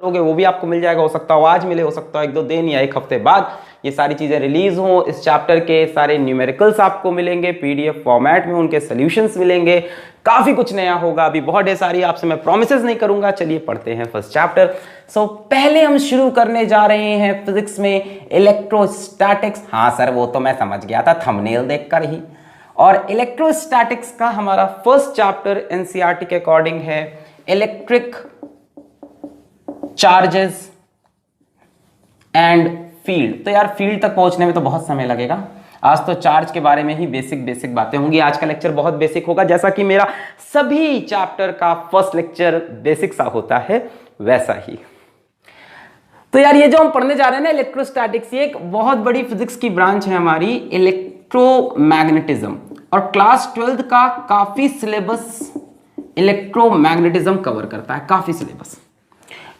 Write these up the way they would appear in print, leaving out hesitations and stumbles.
करोगे वो भी आपको मिल जाएगा, हो सकता हो आज मिले, हो सकता हो 1-2 दिन या 1 हफ्ते बाद ये सारी चीजें रिलीज हो। इस चैप्टर के सारे न्यूमेरिकल्स आपको मिलेंगे पीडीएफ फॉर्मेट में, उनके सॉल्यूशंस मिलेंगे, काफी कुछ नया होगा। अभी बहुत ढेर सारी आपसे मैं प्रॉमिसेस नहीं करूंगा। चलिए पढ़ते हैं फर्स्ट चैप्टर। सो पहले हम शुरू करने जा रहे हैं फिजिक्स में इलेक्ट्रोस्टैटिक्स। हाँ सर वो तो मैं समझ गया था थंबनेल देखकर ही। और इलेक्ट्रोस्टैटिक्स का हमारा फर्स्ट चैप्टर एनसीईआरटी के अकॉर्डिंग है इलेक्ट्रिक चार्जेस एंड फील्ड। तो यार फील्ड तक पहुंचने में तो बहुत समय लगेगा। आज तो चार्ज के बारे में ही बेसिक बातें होंगी। आज का लेक्चर बहुत बेसिक होगा, जैसा कि मेरा सभी चैप्टर का फर्स्ट लेक्चर बेसिक सा होता है वैसा ही। तो यार ये जो हम पढ़ने जा रहे हैं ना इलेक्ट्रोस्टैटिक्स, ये एक बहुत बड़ी फिजिक्स की ब्रांच है हमारी, इलेक्ट्रोमैग्नेटिज्म। और क्लास 12th का काफी सिलेबस इलेक्ट्रोमैग्नेटिज्म कवर करता है, काफी सिलेबस।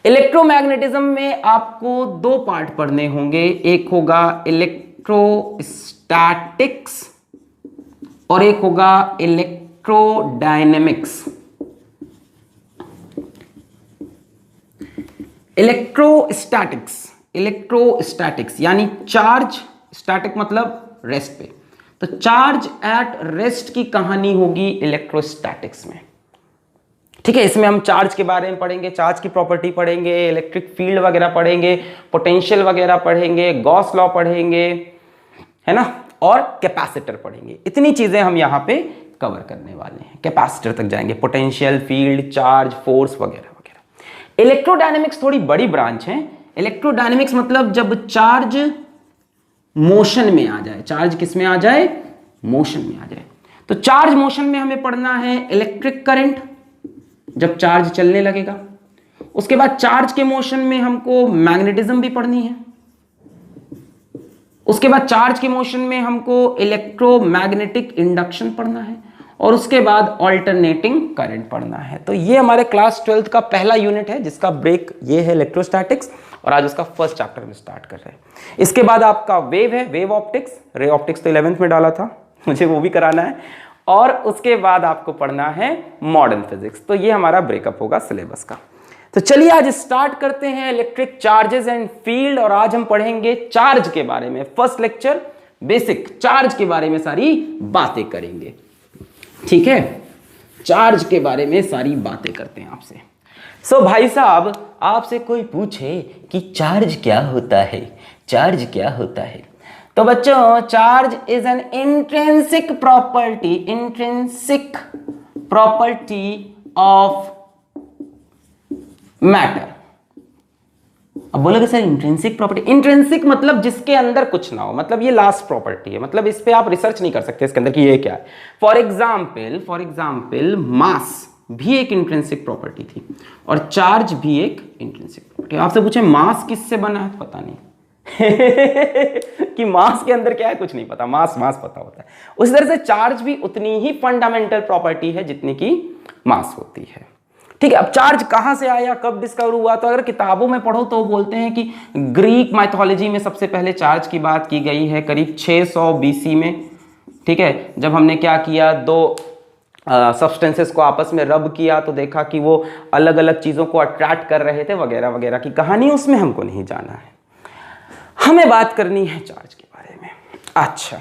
इलेक्ट्रोमैग्नेटिज्म में आपको 2 पार्ट पढ़ने होंगे, एक होगा इलेक्ट्रोस्टैटिक्स और एक होगा इलेक्ट्रोडायनेमिक्स। इलेक्ट्रोस्टैटिक्स यानी चार्ज, स्टैटिक मतलब रेस्ट पे, तो चार्ज एट रेस्ट की कहानी होगी इलेक्ट्रोस्टैटिक्स में। ठीक है, इसमें हम चार्ज के बारे में पढ़ेंगे, चार्ज की प्रॉपर्टी पढ़ेंगे, इलेक्ट्रिक फील्ड वगैरह पढ़ेंगे, पोटेंशियल वगैरह पढ़ेंगे, गॉस लॉ पढ़ेंगे, है ना, और कैपेसिटर पढ़ेंगे। इतनी चीजें हम यहाँ पे कवर करने वाले हैं, कैपेसिटर तक जाएंगे, पोटेंशियल, फील्ड, चार्ज, फोर्स वगैरह वगैरह। इलेक्ट्रोडायनेमिक्स थोड़ी बड़ी ब्रांच है। इलेक्ट्रोडायनेमिक्स मतलब जब चार्ज मोशन में आ जाए, चार्ज किस में आ जाए, मोशन में आ जाए। तो चार्ज मोशन में हमें पढ़ना है इलेक्ट्रिक करंट, जब चार्ज चलने लगेगा। उसके बाद चार्ज के मोशन में हमको मैग्नेटिज्म भी पढ़नी है। उसके बाद चार्ज के मोशन में हमको इलेक्ट्रोमैग्नेटिक इंडक्शन पढ़ना है। और उसके बाद ऑल्टरनेटिंग करंट पढ़ना है। तो ये हमारे क्लास 12th का पहला यूनिट है जिसका ब्रेक ये है इलेक्ट्रोस्टैटिक्स, और आज उसका फर्स्ट चैप्टर में स्टार्ट कर रहे हैं। इसके बाद आपका वेव है, वेव ऑप्टिक्स, रे ऑप्टिक्स तो 11th में डाला था, मुझे वो भी कराना है। और उसके बाद आपको पढ़ना है मॉडर्न फिजिक्स। तो ये हमारा ब्रेकअप होगा सिलेबस का। तो चलिए आज स्टार्ट करते हैं इलेक्ट्रिक चार्जेस एंड फील्ड। और आज हम पढ़ेंगे चार्ज के बारे में, फर्स्ट लेक्चर बेसिक चार्ज के बारे में सारी बातें करेंगे। ठीक है, चार्ज के बारे में सारी बातें करते हैं आपसे। सो भाई साहब, आपसे कोई पूछे कि चार्ज क्या होता है, चार्ज क्या होता है, तो बच्चों charge is an intrinsic property of matter. अब बोलोगे सर इंट्रिंसिक प्रॉपर्टी, इंट्रिंसिक मतलब जिसके अंदर कुछ ना हो, मतलब ये लास्ट प्रॉपर्टी है, मतलब इस पे आप रिसर्च नहीं कर सकते इसके अंदर कि ये क्या है। फॉर एग्जाम्पल मास भी एक इंट्रिंसिक प्रॉपर्टी थी और चार्ज भी एक इंट्रिंसिक प्रॉपर्टी। आपसे पूछे मास किससे बना है, पता नहीं कि मास के अंदर क्या है, कुछ नहीं पता, मास पता होता है। उसी तरह से चार्ज भी उतनी ही फंडामेंटल प्रॉपर्टी है जितनी की मास होती है। ठीक है, अब चार्ज कहां से आया, कब डिस्कवर हुआ, तो अगर किताबों में पढ़ो तो बोलते हैं कि ग्रीक माइथोलॉजी में सबसे पहले चार्ज की बात की गई है करीब 600 BC में। ठीक है, जब हमने क्या किया, 2 सब्सटेंसेस को आपस में रब किया तो देखा कि वो अलग अलग चीजों को अट्रैक्ट कर रहे थे वगैरह वगैरह की कहानी, उसमें हमको नहीं जाना है, हमें बात करनी है चार्ज के बारे में। अच्छा,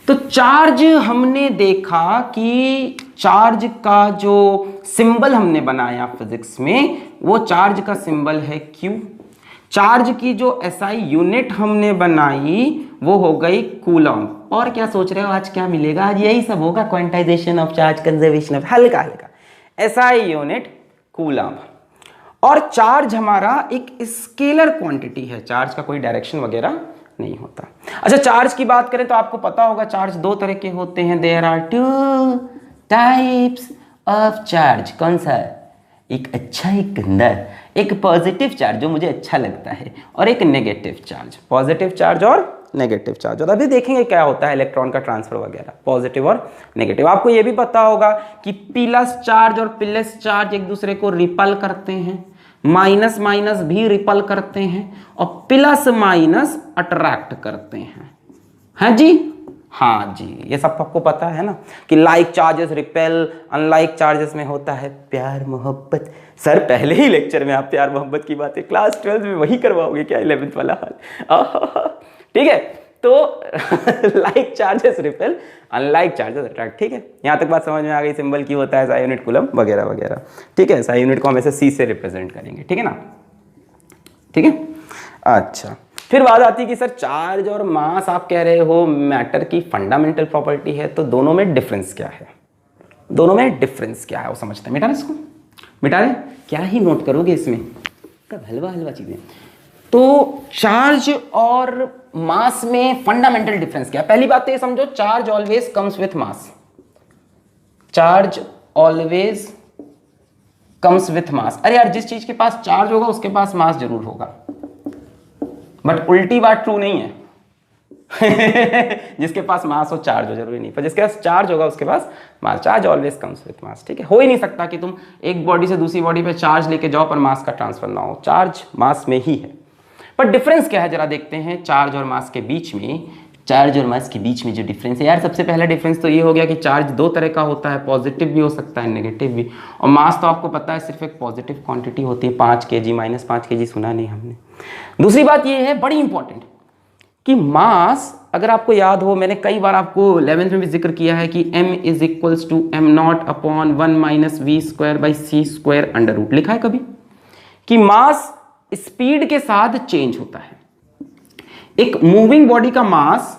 तो चार्ज हमने देखा कि चार्ज का जो सिंबल हमने बनाया फिजिक्स में, वो चार्ज का सिंबल है Q। चार्ज की जो SI यूनिट हमने बनाई वो हो गई कूलम। और क्या सोच रहे हो आज क्या मिलेगा, आज यही सब होगा, quantization of charge, conservation of, हल्का SI यूनिट कूलम। और चार्ज हमारा एक स्केलर क्वांटिटी है, चार्ज का कोई डायरेक्शन वगैरह नहीं होता। अच्छा, चार्ज की बात करें तो आपको पता होगा चार्ज 2 तरह के होते हैं, there are 2 types of charge. कौन सा, एक अच्छा एक गंदा, एक पॉजिटिव चार्ज जो मुझे अच्छा लगता है और एक नेगेटिव चार्ज, पॉजिटिव चार्ज और नेगेटिव चार्ज। और अभी देखेंगे क्या होता है इलेक्ट्रॉन का ट्रांसफर वगैरह, पॉजिटिव और नेगेटिव। आपको ये भी पता होगा कि प्लस चार्ज और प्लस चार्ज एक दूसरे को रिपल करते हैं, माइनस माइनस भी रिपल करते हैं और प्लस माइनस अट्रैक्ट करते हैं। हाँ जी, हाँ जी, ये सब आपको पता है ना कि like charges repel, unlike charges में होता है प्यार मोहब्बत। सर पहले ही लेक्चर में आप प्यार मोहब्बत की बातें क्लास 12 में वही करवाओगे क्या, 11th वाला हाल। ठीक है, तो like charges repel, unlike charges attract. ठीक है, यहाँ तक बात समझ में आ गई। सिंबल की होता है SI यूनिट, कूलम वगैरह वगैरह। ठीक है, SI यूनिट को हम ऐसे C से रिप्रेजेंट करेंगे। ठीक है ना, ठीक है। अच्छा, फिर बात आती है कि सर चार्ज और मास आप कह रहे हो मैटर की फंडामेंटल प्रॉपर्टी है, तो दोनों में डिफरेंस क्या है? दोनों में डिफरेंस क्या है वो समझते हैं। मिटा इसको, मिटा रहे, क्या ही नोट करोगे इसमें, तब हलवा हलवा चीजें। तो चार्ज और मास में फंडामेंटल डिफरेंस क्या है? पहली बात तो ये समझो, charge always comes with mass. Charge always comes with मास। अरे यार, जिस चीज के पास चार्ज होगा उसके पास मास जरूर होगा, बट उल्टी बात ट्रू नहीं है। जिसके पास मास हो चार्ज हो जरूरी नहीं, पर जिसके पास चार्ज होगा उसके पास mass. Charge always comes with mass. ठीक है, हो ही नहीं सकता कि तुम एक बॉडी से दूसरी बॉडी पे चार्ज लेके जाओ पर मास का ट्रांसफर ना हो। चार्ज मास में ही है। पर डिफरेंस क्या है जरा देखते हैं चार्ज और मास के बीच में। चार्ज और मास के बीच में जो डिफरेंस है यार, सबसे पहला डिफरेंस तो ये हो गया कि चार्ज दो तरह का होता है, पॉजिटिव भी हो सकता है, नेगेटिव भी। और मास तो आपको पता है सिर्फ एक पॉजिटिव क्वांटिटी होती है, 5 kg -5 kg सुना नहीं हमने। दूसरी बात ये है बड़ी इंपॉर्टेंट कि मास, अगर आपको याद हो, मैंने कई बार आपको 11th में भी जिक्र किया है कि m is equals to m0/1 - v²/c² under root. लिखा है कभी कि मास स्पीड के साथ चेंज होता है। एक मूविंग बॉडी का मास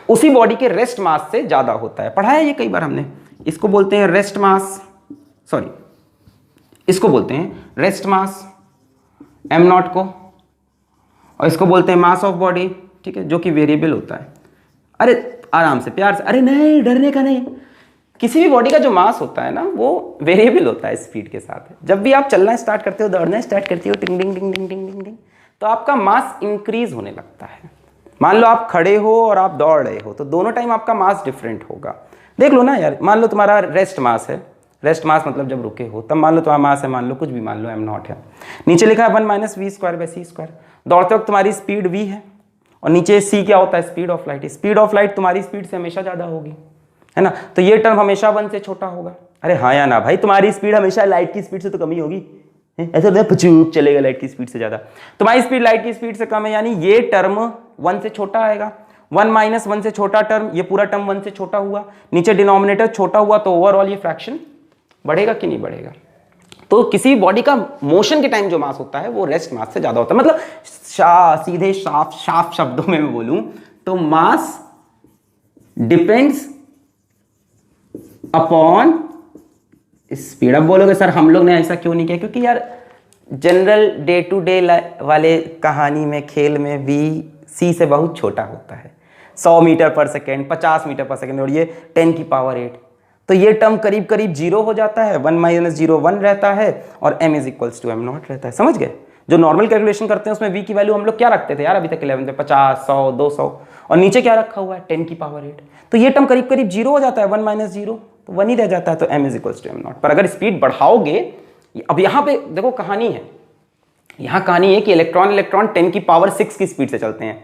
उसी बॉडी के रेस्ट मास से ज्यादा होता है। पढ़ा है ये कई बार हमने। इसको बोलते हैं रेस्ट मास, सॉरी इसको बोलते हैं रेस्ट मास m0 को, और इसको बोलते हैं मास ऑफ बॉडी। ठीक है, जो कि वेरिएबल होता है। अरे आराम से, प्यार से, अरे नहीं डरने का नहीं। किसी भी बॉडी का जो मास होता है ना वो वेरिएबल होता है स्पीड के साथ। जब भी आप चलना स्टार्ट करते हो, दौड़ना स्टार्ट करते हो, टिंग टिंग टिंग टिंग टिंग टिंग टिंग, तो आपका मास इंक्रीज होने लगता है। मान लो आप खड़े हो और आप दौड़ रहे हो, तो दोनों टाइम आपका मास डिफरेंट होगा। देख लो ना यार, मान लो तुम्हारा रेस्ट मास है, रेस्ट मास मतलब जब रुके हो, तब मान लो तुम्हारा मास है, मान लो कुछ भी, मान लो m0 है, नीचे लिखा है 1 - v²/c²। दौड़ते वक्त तुम्हारी स्पीड v है, और नीचे c क्या होता है? Speed of light. Speed of light तुम्हारी स्पीड से हमेशा ज्यादा होगी, है ना, तो ये टर्म हमेशा 1 से छोटा होगा। अरे हाँ या ना भाई, तुम्हारी स्पीड हमेशा लाइट की स्पीड से तो कम ही होगी, ऐसा नहीं पचूक चलेगा लाइट की स्पीड से ज्यादा। तुम्हारी स्पीड लाइट की स्पीड से कम है, यानी ये टर्म 1 से छोटा आएगा। 1 - 1 से छोटा टर्म, ये पूरा टर्म 1 से छोटा हुआ, नीचे डिनोमिनेटर छोटा हुआ, तो ओवरऑल ये फ्रैक्शन बढ़ेगा कि नहीं बढ़ेगा? तो किसी बॉडी का मोशन के टाइम जो मास होता है वो रेस्ट मास से ज्यादा होता है। मतलब सीधे साफ शब्दों में मैं बोलूं तो मास डिपेंड्स अपॉन स्पीड। अब बोलोगे सर हम लोग ने ऐसा क्यों नहीं किया? क्योंकि यार जनरल डे टू डे वाले कहानी में, खेल में भी c से बहुत छोटा होता है। 100 मीटर पर सेकेंड, 50 मीटर पर सेकेंड, और ये 10⁸ तो ये टर्म करीब करीब 0 हो जाता है। 1 - 0 1 रहता है, और m is equals to m0 रहता है। समझ गए? जो नॉर्मल कैलकुलेशन करते हैं उसमें v की वैल्यू हम लोग क्या रखते थे यार अभी तक 11 में? 50, 100, 200, और नीचे क्या रखा हुआ है? 10⁸। तो ये टर्म करीब करीब 0 हो जाता है। 1 - 0 तो 1 ही रह जाता है, तो m is equals to m0। पर अगर स्पीड बढ़ाओगे, अब यहाँ पे देखो कहानी है, यहाँ कहानी है कि इलेक्ट्रॉन 10⁶ की स्पीड से चलते हैं।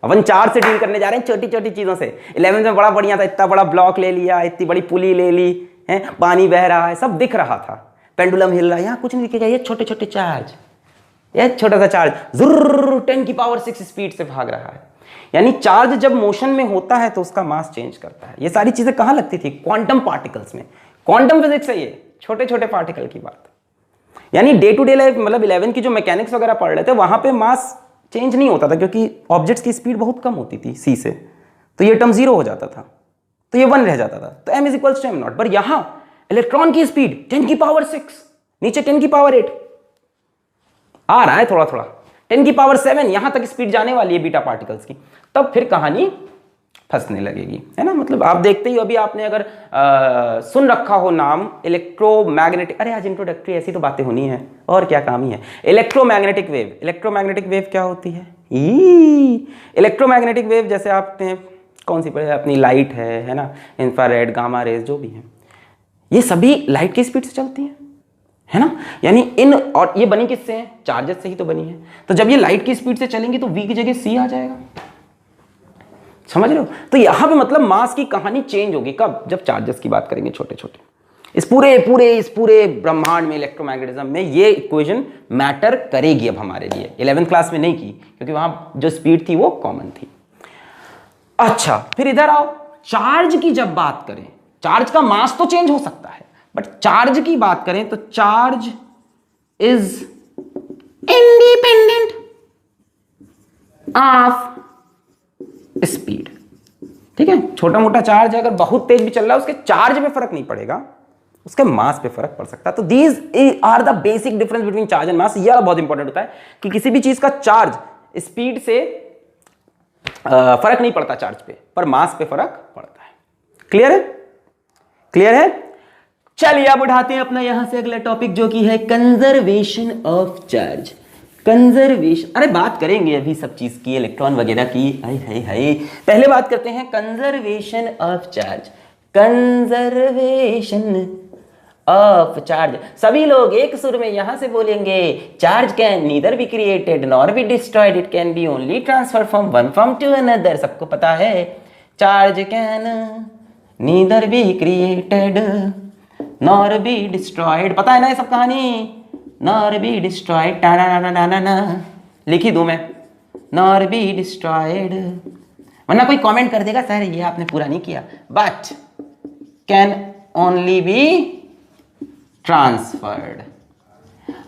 अपन 4 से डील करने जा रहे हैं, छोटी छोटी चीजों से। 11 में बड़ा बढ़िया था, इतना बड़ा ब्लॉक ले लिया, इतनी बड़ी पुली ले ली है, पानी बह रहा है, सब दिख रहा था, पेंडुलम हिल रहा है। यहाँ कुछ नहीं दिखेगा, ये छोटे छोटे चार्ज, ये छोटा सा चार्ज जुर्र 10⁶ स्पीड से भाग रहा है। यानी चार्ज जब मोशन में होता है तो उसका मास चेंज करता है। ये सारी चीजें कहाँ लगती थी? क्वांटम पार्टिकल्स में। क्वांटम फिजिक्स है ये, छोटे छोटे पार्टिकल की बात। यानी डे टू डे लाइफ, मतलब 11 की जो मैकेनिक्स वगैरह पढ़ रहे थे, वहां पे मास चेंज नहीं होता था, क्योंकि ऑब्जेक्ट्स की स्पीड बहुत कम होती थी c से, तो ये टर्म 0 हो जाता था, तो ये 1 रह जाता था, तो m is equals to m0। पर यहां इलेक्ट्रॉन की स्पीड 10⁶, नीचे 10⁸ आ रहा है थोड़ा थोड़ा, 10⁷, यहां तक स्पीड जाने वाली है बीटा पार्टिकल्स की। तब फिर कहानी फंसने लगेगी, है ना। मतलब आप देखते ही, अभी आपने अगर सुन रखा हो नाम इलेक्ट्रोमैग्नेटिक, अरे आज इंट्रोडक्टरी ऐसी तो बातें होनी है, और क्या काम ही है। इलेक्ट्रोमैग्नेटिक वेव, इलेक्ट्रोमैग्नेटिक वेव क्या होती है? इलेक्ट्रोमैग्नेटिक वेव जैसे आपने कौन सी पढ़ी? अपनी लाइट है ना, इंफ्रारेड, गामा रेज, जो भी है, ये सभी लाइट की स्पीड से चलती है ना। यानी इन, और ये बनी किससे है? चार्जेस से ही तो बनी है। तो जब ये लाइट की स्पीड से चलेंगी तो v की जगह c आ जाएगा। समझ रहे हो? तो यहां पे मतलब मास की कहानी चेंज होगी कब? जब चार्जेस की बात करेंगे छोटे छोटे। इस पूरे ब्रह्मांड में, इलेक्ट्रोमैग्नेटिज्म में ये इक्वेशन मैटर करेगी अब हमारे लिए। 11th क्लास में नहीं की क्योंकि वहां जो स्पीड थी वो कॉमन थी। अच्छा, फिर इधर आओ, चार्ज की जब बात करें, चार्ज का मास तो चेंज हो सकता है, बट चार्ज की बात करें तो charge is independent of speed. ठीक है, छोटा मोटा चार्ज है, अगर बहुत तेज भी चल रहा है उसके चार्ज पे फर्क नहीं पड़ेगा, उसके मास पे फर्क पड़ सकता है। तो these are the basic difference between charge and mass. यह बहुत इंपॉर्टेंट होता है कि किसी भी चीज का चार्ज स्पीड से फर्क नहीं पड़ता चार्ज पे, पर मास पे फर्क पड़ता है। क्लियर है? क्लियर है? चलिए अब उठाते हैं अपना यहां से अगला टॉपिक जो कि है कंजर्वेशन ऑफ चार्ज। कंजर्वेशन, अरे बात करेंगे अभी सब चीज की, इलेक्ट्रॉन वगैरह की। हाय हाय हाय, पहले बात करते हैं conservation of charge. Conservation of charge, सभी लोग एक सुर में यहां से बोलेंगे, charge can neither be created nor be destroyed, it can be only transfer from one form to another. सबको पता है charge can neither be created nor be destroyed, पता है ना ये सब कहानी। नॉर बी डिस्ट्रॉयड, लिखी दूं मैं, नॉर बी डिस्ट्रॉयड, वरना कोई कमेंट कर देगा सर ये आपने पूरा नहीं किया। But can only be transferred.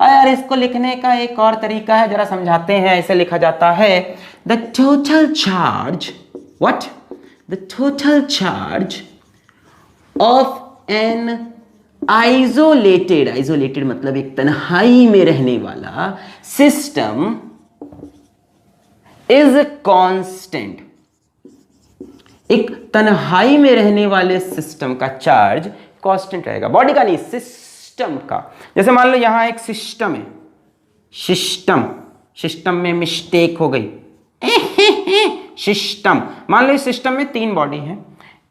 यार इसको लिखने का एक और तरीका है, जरा समझाते हैं। ऐसे लिखा जाता है, the total charge, what? The total charge of an isolated, isolated मतलब एक तन्हाई में रहने वाला सिस्टम इज कांस्टेंट। एक तन्हाई में रहने वाले सिस्टम का चार्ज कांस्टेंट रहेगा, बॉडी का नहीं, सिस्टम का। जैसे मान लो यहां एक सिस्टम है, सिस्टम में मिस्टेक हो गई, सिस्टम, मान लो इस सिस्टम में 3 बॉडी है,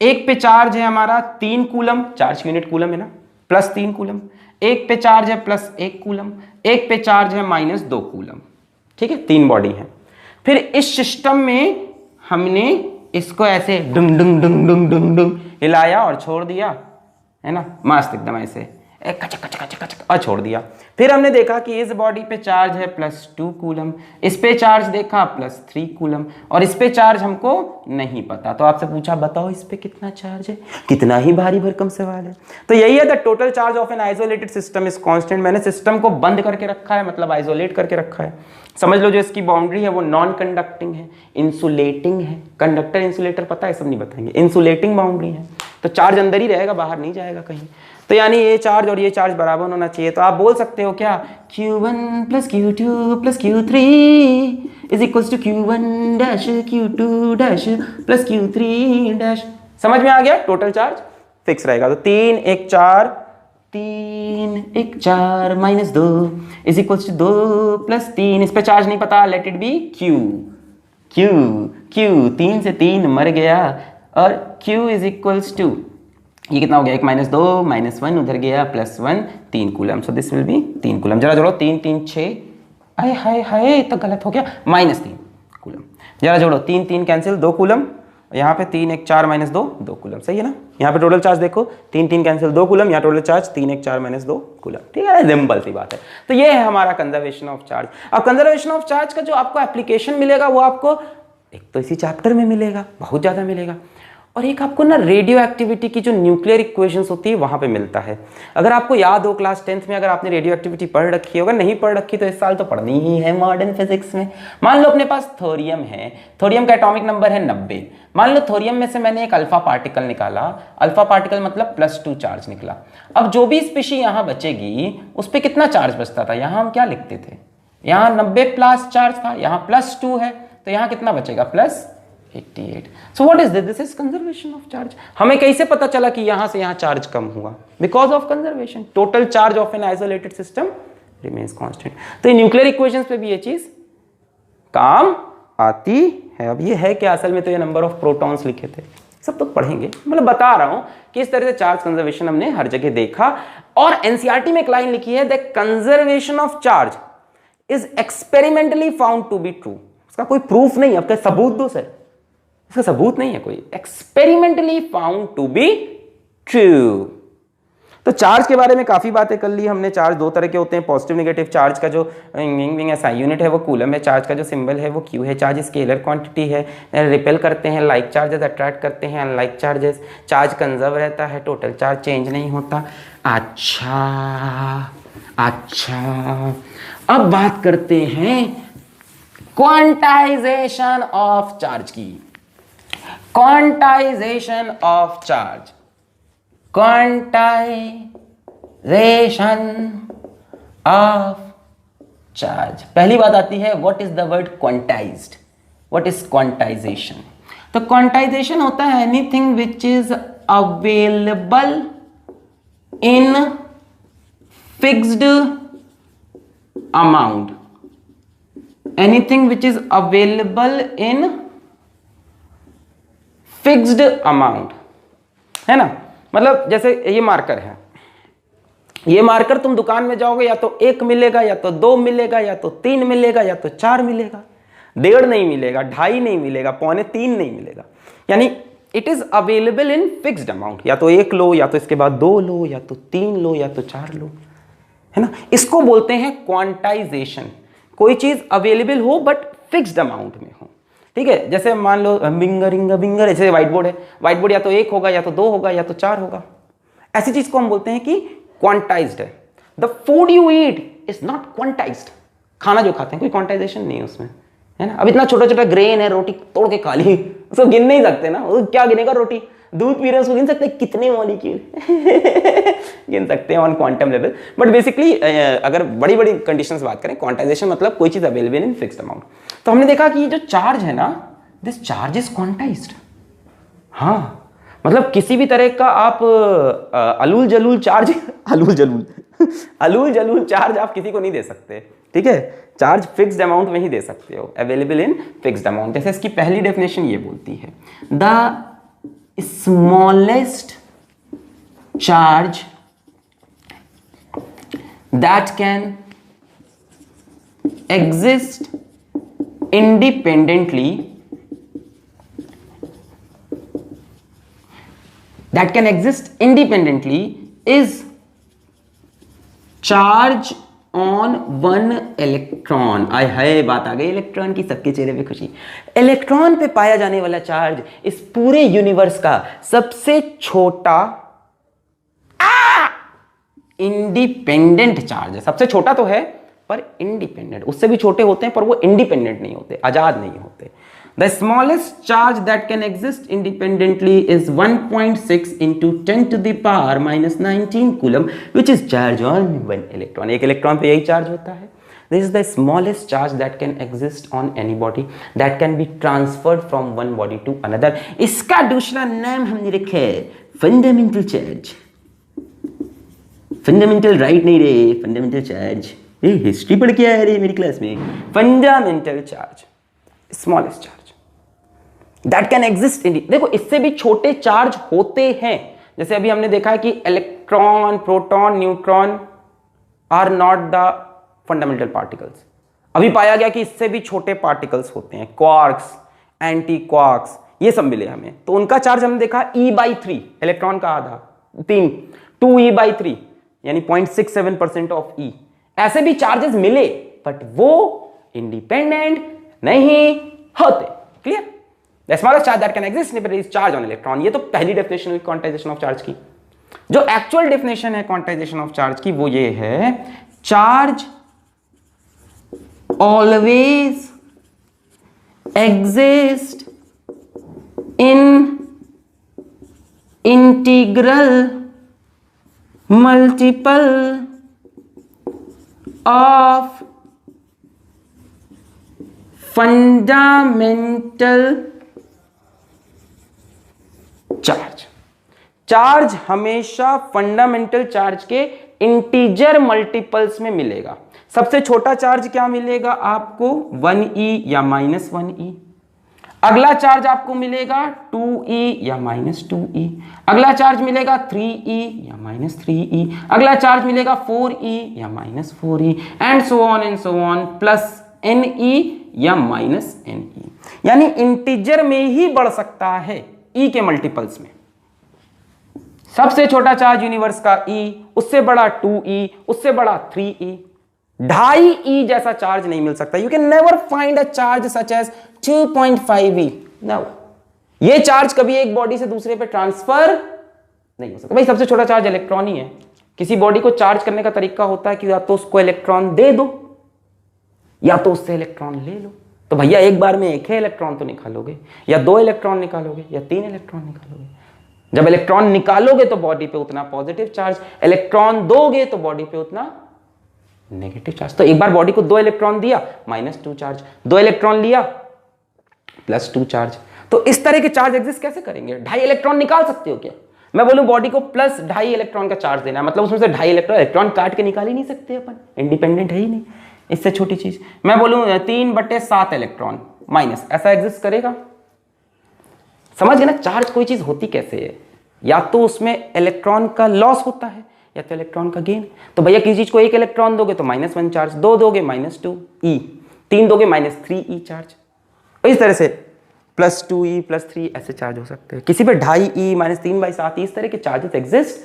एक पे चार्ज है हमारा 3 कूलम, चार्ज की यूनिट कूलम है ना, प्लस 3 कूलम, एक पे चार्ज है प्लस 1 कूलम, एक पे चार्ज है माइनस 2 कूलम। ठीक है, 3 बॉडी है। फिर इस सिस्टम में हमने इसको ऐसे डुंग डुंग डुंग डुंग डुंग डुंग हिलाया और छोड़ दिया, है ना, मस्त एकदम ऐसे कचक कचक कचक कचक और छोड़ दिया। फिर हमने देखा कि इस बॉडी पे चार्ज है प्लस 2 कूलम, इस पे चार्ज देखा प्लस 3 कूलम, और इस पे चार्ज हमको नहीं पता, तो आपसे पूछा बताओ इस पे कितना चार्ज है। कितना ही भारी भरकम सवाल है। तो यही है, the total charge of an isolated system is constant. मैंने सिस्टम को बंद करके रखा है, मतलब आइसोलेट करके रखा है। समझ लो जो इसकी बाउंड्री है वो नॉन कंडक्टिंग है, इंसुलेटिंग है। कंडक्टर इंसुलेटर पता है, सब नहीं बताएंगे। इंसुलेटिंग बाउंड्री है, तो चार्ज अंदर ही रहेगा, बाहर नहीं जाएगा कहीं। तो यानी ये चार्ज और ये चार्ज बराबर होना चाहिए। तो आप बोल सकते हो क्या, Q1 plus Q2 plus Q3 is equals to Q1 dash Q2 dash plus Q3 dash. समझ में आ गया? टोटल चार्ज फिक्स रहेगा। तो 3 1 4, 3 1 4 minus 2 is equals to 2 plus 3, इस पे चार्ज नहीं पता, लेट इट बी Q 3 से 3 मर गया, और Q इज इक्वल्स टू, ये कितना हो गया, 1 माइनस 2 माइनस 1 उधर गया plus 1, 3 coulomb. So this will be 3 coulomb. जरा जोड़ो, 3 3 6, आए हाय हाय तो गलत हो गया, माइनस 3 कूलम। जरा जोड़ो, 3 3 कैंसिल, 2 कूलम, यहाँ पे 3 1 4 माइनस 2 2 कूलम। सही है ना? यहाँ पे टोटल चार्ज देखो, 3 3 कैंसिल 2 कूलम, यहाँ टोटल चार्ज 3 1 4 माइनस 2 कूलम। ठीक है, सिंपल सी बात है। तो ये है हमारा कंजर्वेशन ऑफ चार्ज। अब कंजर्वेशन ऑफ चार्ज का जो आपको एप्लीकेशन मिलेगा वो आपको एक तो इसी चैप्टर में मिलेगा, बहुत ज़्यादा मिलेगा, और एक आपको ना रेडियो एक्टिविटी की जो न्यूक्लियर इक्वेशंस होती है वहां पे मिलता है। अगर आपको याद हो क्लास 10th में, अगर आपने रेडियो एक्टिविटी पढ़ रखी है, अगर नहीं पढ़ रखी तो इस साल तो पढ़नी ही है मॉडर्न फिजिक्स में। मान लो अपने पास थोरियम है, थोरियम का एटॉमिक नंबर है 90। मान लो थोरियम में से मैंने एक अल्फा पार्टिकल निकाला, अल्फा पार्टिकल मतलब प्लस 2 चार्ज निकला। अब जो भी स्पीशी यहाँ बचेगी उस पर कितना चार्ज बचता था, यहाँ हम क्या लिखते थे, यहाँ 90 प्लस चार्ज था, यहाँ प्लस 2 है, तो यहाँ कितना बचेगा, plus 88। So what is this? This is conservation of charge. हमें कैसे पता चला कि यहां से यहां चार्ज कम हुआ? Because of conservation. Total charge of an isolated system remains constant. तो न्यूक्लियर इक्वेशंस पे भी ये चीज काम आती है। अब ये है कि असल में तो ये नंबर ऑफ प्रोटॉन्स लिखे थे, सब तो पढ़ेंगे, मतलब बता रहा हूं कि इस तरह से चार्ज कंजर्वेशन हमने हर जगह देखा। और एनसीईआरटी में एक लाइन लिखी है, the conservation of charge is experimentally found to be true. उसका कोई प्रूफ नहीं, अब सबूत दो सर, इसका सबूत नहीं है कोई, experimentally found to be true. तो चार्ज के बारे में काफी बातें कर ली हमने। चार्ज दो तरह के होते हैं, पॉजिटिव नेगेटिव। चार्ज का जो SI यूनिट है वो कूलम है, चार्ज का जो सिंबल है वो Q है। चार्ज स्केलर क्वांटिटी है, रिपेल करते हैं, लाइक चार्जेस अट्रैक्ट करते हैं अनलाइक चार्जेस। चार्ज कंजर्व रहता है, टोटल चार्ज चेंज नहीं होता। अच्छा, अब बात करते हैं क्वांटाइजेशन ऑफ चार्ज की। Quantization of charge, quantization of charge. पहली बात आती है, what is the word quantized, what is quantization. तो क्वांटाइजेशन होता है anything which is available in fixed amount, anything which is available in fixed amount, है ना। मतलब जैसे ये मार्कर है, ये मार्कर तुम दुकान में जाओगे या तो 1 मिलेगा, या तो 2 मिलेगा, या तो 3 मिलेगा, या तो 4 मिलेगा, 1.5 नहीं मिलेगा, 2.5 नहीं मिलेगा, 2.25 नहीं मिलेगा। यानी it is available in fixed amount, या तो 1 लो, या तो इसके बाद 2 लो, या तो 3 लो, या तो 4 लो, है ना। इसको बोलते हैं क्वांटाइजेशन। कोई चीज अवेलेबल हो बट फिक्स्ड अमाउंट में हो, ठीक है। जैसे मान लो बिंगर, जैसे व्हाइट बोर्ड है, व्हाइट बोर्ड या तो 1 होगा, या तो 2 होगा, या तो 4 होगा। ऐसी चीज को हम बोलते हैं कि क्वांटाइज्ड है। The food you eat is not quantized. खाना जो खाते हैं कोई क्वांटाइजेशन नहीं है उसमें, है ना। अब इतना छोटा छोटा ग्रेन है, रोटी तोड़ के खा ली, उसको गिन नहीं सकते ना, वो क्या गिनेगा रोटी। दूध पी रहे हैं उसको गिन सकते हैं कितने मॉलिक्यूल गिन सकते हैं on quantum level. But basically अगर बड़ी बड़ी कंडीशंस बात करें, क्वांटाइजेशन मतलब कोई चीज अवेलेबल इन फिक्स्ड अमाउंट। तो हमने देखा कि ये जो चार्ज है ना, दिस चार्ज इज क्वांटाइज्ड। हाँ, मतलब किसी भी तरह का आप अलूल जलूल चार्ज अलूल जलूल चार्ज आप किसी को नहीं दे सकते, ठीक है। चार्ज फिक्स्ड अमाउंट में ही दे सकते हो, अवेलेबल इन फिक्स्ड अमाउंट। जैसे इसकी पहली डेफिनेशन ये बोलती है, the smallest charge that can exist independently is charge on one electron। आय हाय, बात आ गई इलेक्ट्रॉन की, सबके चेहरे पे खुशी। इलेक्ट्रॉन पे पाया जाने वाला चार्ज इस पूरे यूनिवर्स का सबसे छोटा इंडिपेंडेंट चार्ज है। सबसे छोटा तो है पर इंडिपेंडेंट, उससे भी छोटे होते हैं पर वो इंडिपेंडेंट नहीं होते, आजाद नहीं होते। The smallest charge that can exist independently is 1.6 into 10 to the power minus 19 coulomb, which is charge on one electron। एक इलेक्ट्रॉन पे यही चार्ज होता है। This is the smallest charge that can exist on any body that can be transferred from one body to another। इसका दूसरा नाम हमने रखा है फंडामेंटल चार्ज। फंडामेंटल राइट नहीं रे, फंडामेंटल चार्ज। ये हिस्ट्री पढ़ के आया रे मेरी क्लास में। Fundamental charge, smallest charge that can exist in. देखो इससे भी छोटे चार्ज होते हैं, जैसे अभी हमने देखा है कि electron, proton, neutron are not the fundamental particles. अभी पाया गया कि इससे भी छोटे पार्टिकल्स होते हैं, क्वार्क्स, एंटी क्वार्क्स, ये सब मिले हमें। तो उनका चार्ज हमने देखा E/3, इलेक्ट्रॉन का आधा 3, 2E/3 यानी 0.67% ऑफ E। ऐसे भी चार्जेस मिले बट वो इंडिपेंडेंट नहीं होते। Clear? The smallest charge that can exist independently is charge on electron। ये तो पहली डेफिनेशन हुई क्वांटाइजेशन ऑफ चार्ज की। जो एक्चुअल डेफिनेशन है क्वांटाइजेशन ऑफ चार्ज की वो ये है, charge always exist in integral multiple of fundamental charge. Charge हमेशा फंडामेंटल चार्ज के इंटीजर मल्टीपल्स में मिलेगा। सबसे छोटा चार्ज क्या मिलेगा आपको, 1e या -1e। अगला चार्ज आपको मिलेगा 2e या -2e। अगला चार्ज मिलेगा 3e या -3e। अगला चार्ज मिलेगा 4e या -4e, and so on plus ne या माइनस एन ई, यानी इंटीजर में ही बढ़ सकता है ई के मल्टीपल्स में। सबसे छोटा चार्ज यूनिवर्स का ई, उससे बड़ा 2e, उससे बड़ा 3e, 2.5e जैसा चार्ज नहीं मिल सकता। You can never find a charge such as 2.5e। No, ये चार्ज कभी एक बॉडी से दूसरे पे ट्रांसफर नहीं हो सकता। भाई सबसे छोटा चार्ज इलेक्ट्रॉन ही है। किसी बॉडी को चार्ज करने का तरीका होता है कि या तो उसको इलेक्ट्रॉन दे दो या तो उससे इलेक्ट्रॉन ले लो। तो भैया एक बार में एक ही इलेक्ट्रॉन तो निकालोगे, या 2 इलेक्ट्रॉन निकालोगे, या 3 इलेक्ट्रॉन निकालोगे। जब इलेक्ट्रॉन निकालोगे तो बॉडी पे उतना पॉजिटिव चार्ज, इलेक्ट्रॉन दोगे तो बॉडी पे उतना नेगेटिव चार्ज। तो एक बार बॉडी को 2 इलेक्ट्रॉन दिया, -2 चार्ज, 2 इलेक्ट्रॉन लिया, +2 चार्ज। तो इस तरह के चार्ज एग्जिस्ट कैसे करेंगे? 2.5 इलेक्ट्रॉन निकाल सकते हो क्या? मैं बोलूं बॉडी को +2.5 इलेक्ट्रॉन का चार्ज देना है, मतलब उसमें से 2.5 इलेक्ट्रॉन काट के निकाल ही नहीं सकते अपन, इंडिपेंडेंट है ही नहीं। इससे छोटी चीज मैं बोलूं 3/7 इलेक्ट्रॉन माइनस, ऐसा एग्जिस्ट करेगा? समझ गए ना चार्ज कोई चीज होती कैसे है? या तो उसमें इलेक्ट्रॉन का लॉस होता है या तो इलेक्ट्रॉन का गेन। तो भैया किसी चीज को 1 इलेक्ट्रॉन दोगे तो -1 चार्ज, 2 दोगे -2e, 3 दोगे -3e चार्ज। इस तरह से +2e +3 ऐसे चार्ज हो सकते हैं। किसी पे 2.5e -3/7 इस तरह के चार्जेस एग्जिस्ट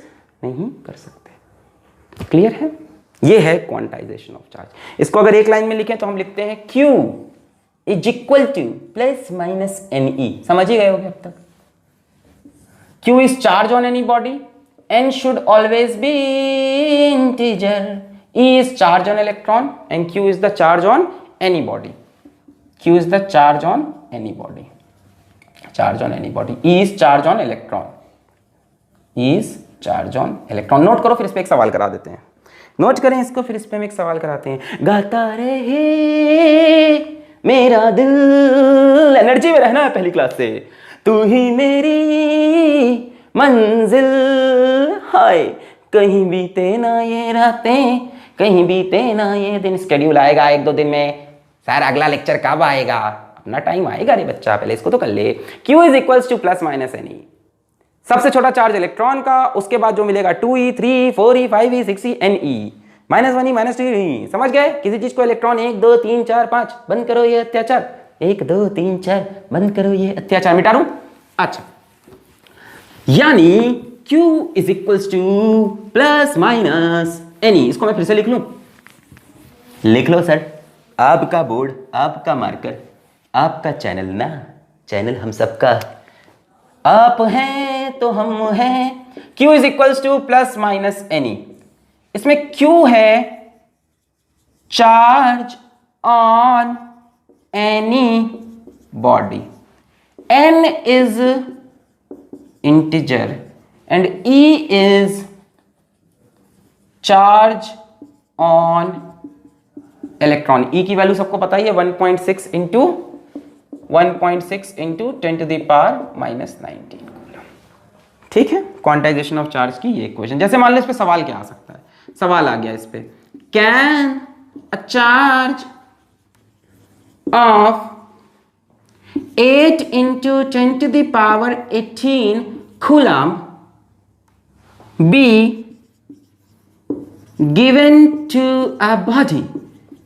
नहीं कर सकते। क्लियर है? ये है क्वांटाइजेशन ऑफ चार्ज। इसको अगर एक लाइन में लिखें तो हम लिखते हैं Q is equal to +-ne। समझ ही गए होगे अब तक। Q is charge on any body, N should always be integer, E is charge on electron and Q is the charge on any body. Q is the charge on any body. Charge on any body. E is charge on electron. E is charge on electron. Note करो, फिर इस पे एक सवाल करा देते हैं। Note करें इसको, फिर इस पे हम एक सवाल कराते हैं। गाता रहे मेरा दिल, एनर्जी में रहना है पहली क्लास से। तू ही मेरी मंजिल, हाय कहीं बीते ना ये रातें, कहीं बीते ना ये दिन। स्केड्यूल आएगा 1-2 दिन में, सर अगला लेक्चर कब आएगा? अपना टाइम आएगा रे बच्चा, पहले इसको तो कर ले। Q is equals to +-ne। सबसे छोटा चार्ज इलेक्ट्रॉन का, उसके बाद जो मिलेगा 2e 3e 4e 5e 6e ne, -1e -2e। समझ गए? किसी चीज को इलेक्ट्रॉन 1 2 3 4 5, बंद करो ये अत्याचार, 1 2 3 4, बंद करो ये अत्याचार, मिटा दूं? अच्छा, यानी Q is equals to +-ne। इसको मैं फिर से लिख लूं? लिख लो सर। आपका बोर्ड, आपका मार्कर, आपका चैनल ना, चैनल हम सबका। आप हैं तो हम हैं। Q is equals to +-ne। इसमें Q है charge on any body, N is integer and E is charge on electron. E की वैल्यू सबको पता ही है, 1.6 इंटू 10⁻⁻⁹ कूलम। ठीक है, क्वांटाइजेशन ऑफ चार्ज की ये इक्वेशन। जैसे मान लो इस पे सवाल क्या आ सकता है? सवाल आ गया इस पे, can a charge of 8 into 10⁻18 coulomb be given to a body?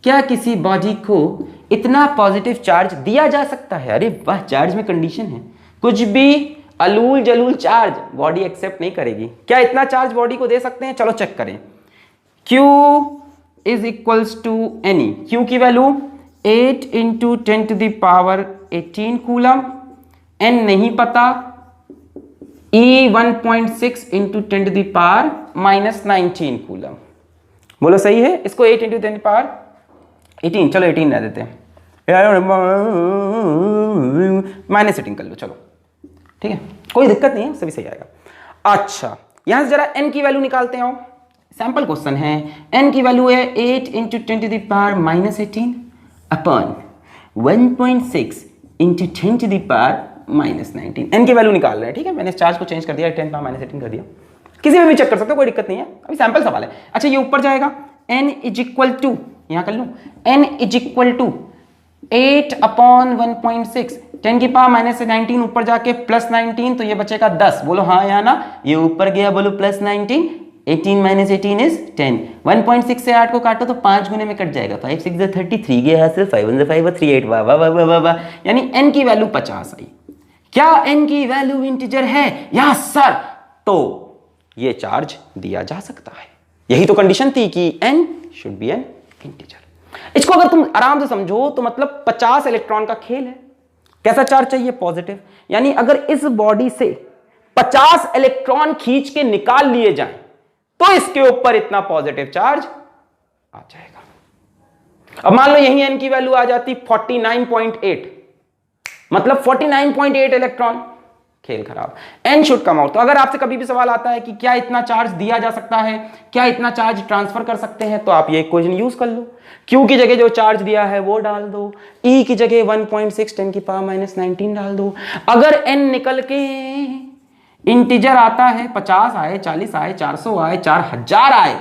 क्या किसी बॉडी को इतना पॉजिटिव चार्ज दिया जा सकता है? अरे वाह, चार्ज में कंडीशन है। कुछ भी अलूल जलूल चार्ज बॉडी एक्सेप्ट नहीं करेगी। क्या इतना चार्ज बॉडी को दे सकते हैं? चलो चेक करें। Q is equals to ne। Q की वैल्यू 8 इंटू 10⁻18 कूलम, N नहीं पता, E 1.6 इंटू 10⁻⁻19 कूलम। बोलो सही है? इसको 8 इंटू 10⁻18, चलो 18 रह देते हैं, -18 कर लो, चलो ठीक है, कोई दिक्कत नहीं है, सभी सही आएगा। अच्छा, यहां से जरा n की वैल्यू निकालते हैं। सैंपल क्वेश्चन है। n की वैल्यू है 8 इंटू 10⁻18 अपॉन 1.6 इंटू 10⁻19। n की वैल्यू निकाल रहे हैं, ठीक है। मैंने इस चार्ज को चेंज कर दिया, 10⁻18 कर दिया। किसी में भी चेक कर सकते हो, कोई दिक्कत नहीं है, अभी सैंपल सवाल है। अच्छा, ये ऊपर जाएगा, n इज इक्वल टू, यहां कर लूं, n is equal to 8 upon 1.6, 10⁻⁻19 ऊपर जाके +19, तो ये बचेगा 10। बोलो हाँ या ना? ये ऊपर गया, बोलो +19, 18 माइनस 18 इज 10। 1.6 से 8 को काटो तो 5 गुने में कट जाएगा। 5 6 जा 33 गया हासिल, 5 1 जा 5 3 8, वाह वाह वाह वाह वाह, यानी n की वैल्यू 50 आई। क्या n की वैल्यू इंटीजर है? Yes sir. तो ये चार्ज दिया जा सकता है। यही तो कंडीशन थी कि n should be N integer. इसको अगर तुम आराम से समझो तो मतलब 50 इलेक्ट्रॉन का खेल है। कैसा चार्ज चाहिए? पॉजिटिव। यानी अगर इस बॉडी से 50 इलेक्ट्रॉन खींच के निकाल लिए जाएं तो इसके ऊपर इतना पॉजिटिव चार्ज आ जाएगा। अब मान लो यही n की वैल्यू आ जाती 49.8, मतलब 49.8 इलेक्ट्रॉन, खेल खराब। n should come out. तो अगर आपसे कभी भी सवाल आता है कि क्या इतना चार्ज दिया जा सकता है, क्या इतना चार्ज ट्रांसफर कर सकते हैं, तो आप ये इक्वेशन यूज कर लो। q की जगह जो चार्ज दिया है वो डाल दो, e की जगह 1.6 10 की पावर माइनस 19 डाल दो। अगर n निकल के इंटीजर आता है, 50 आए, 40 आए, 400 आए, 4000 आए,